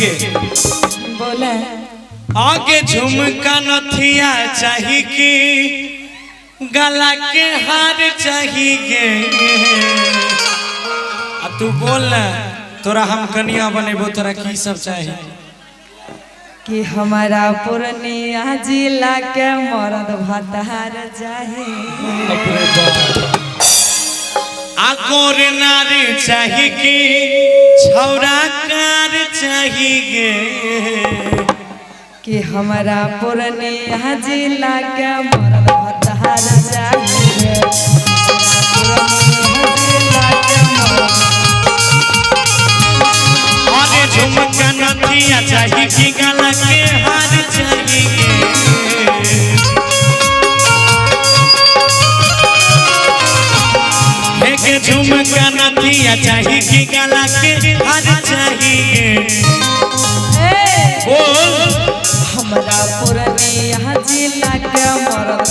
के बोले आगे झुमका नथिया चाहिए कि गला के हार चाहिए। तू बोल ना तोरा हम कन्या बनेबो तोरा की सब चाहिए कि हमारा पूर्णिया जिला के मर्द भतार चाहे आकोर नारी चाहिए कि छौरा कार चाहिए कि हमारा पूर्णिया जिला के मर्द भतार चाहिए। अरे झुमका नथिया चाहिए कि गला के हार चाहिए। एक झुमका नथिया चाहिए कि गला के हार चाहिए। बोल हमारा पूर्णिया जिला के मर्द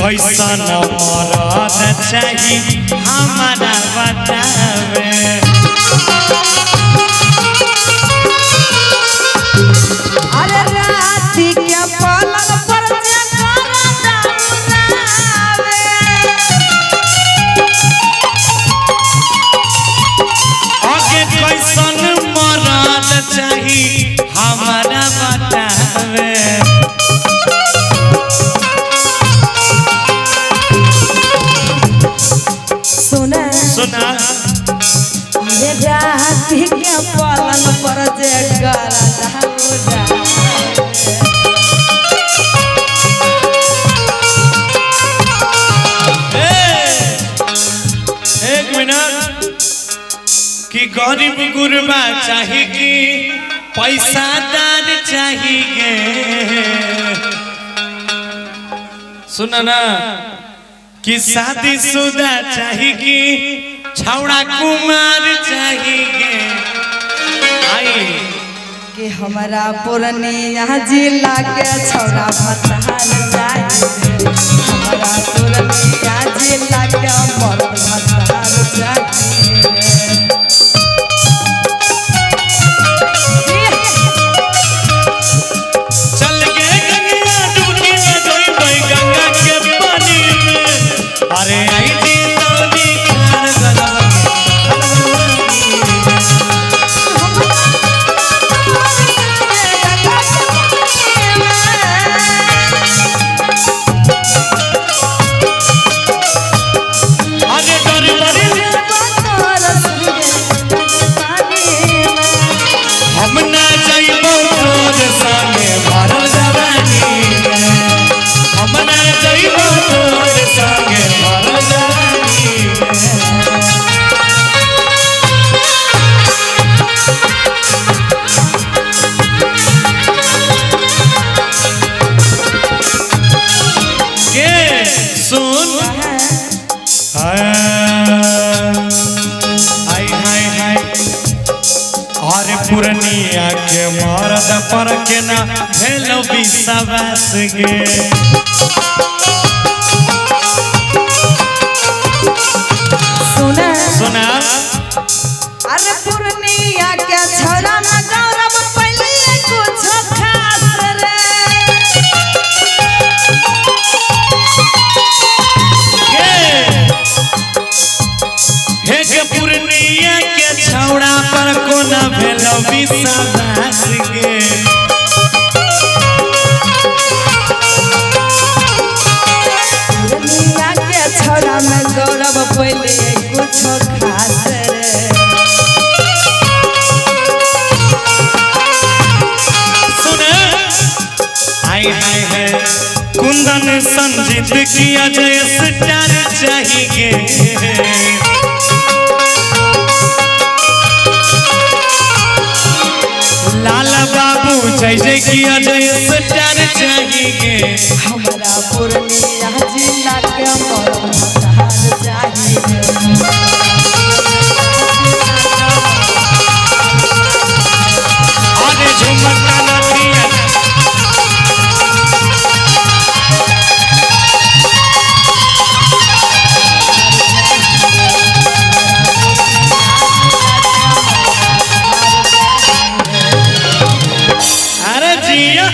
कैसन मरद चाहिए हमारा बतावे। अरे राती के पलंग पर आगे कैसन मरद चाहिए हमारा बतावे। सुना राती के पलंग पर जे एक मिनट कि गरीब गुरबा चाहिए कि पैसा दान चाहिए। सुना ना कि शादीशुदा चाहिए कि छौड़ा कुमार चाहिए। आई कि हमारा पूर्णिया जिला के छौड़ा भतार चाहिए। हमारा पूर्णिया जिला के मर्द भतार चाहिए। चल के गंगा डुबकी लगई कोई गंगा के पानी में। अरे आई जी तोरी खार गला अरे डोरी बड़ी हम ना जाइबो तोर संगे भरल जवानी में। हम ना जाइबो तोर संगे भरल जवानी में। के सुन हाय हाय हाय अरे पूर्णिया के मर्द पर के ना भेलो विश्वास गे। सुना अरे पूर्णिया के छौड़ा में गौरव पहले कुछ खास रे। हे के पूर्णिया के छौड़ा पर कोना भेलो विश्वास गे। पूर्णिया के छौड़ा में गौरव पहले कुछ खास रे। सुन हाय हाय हाय जिंदगी अजय स्टार चाहिए लाला बाबू जैसे कि अजय स्टार चाहिए हमारा पूर्णिया जिला के मरद भतार चाहिए। अरे झुमका नथिया अरे जिया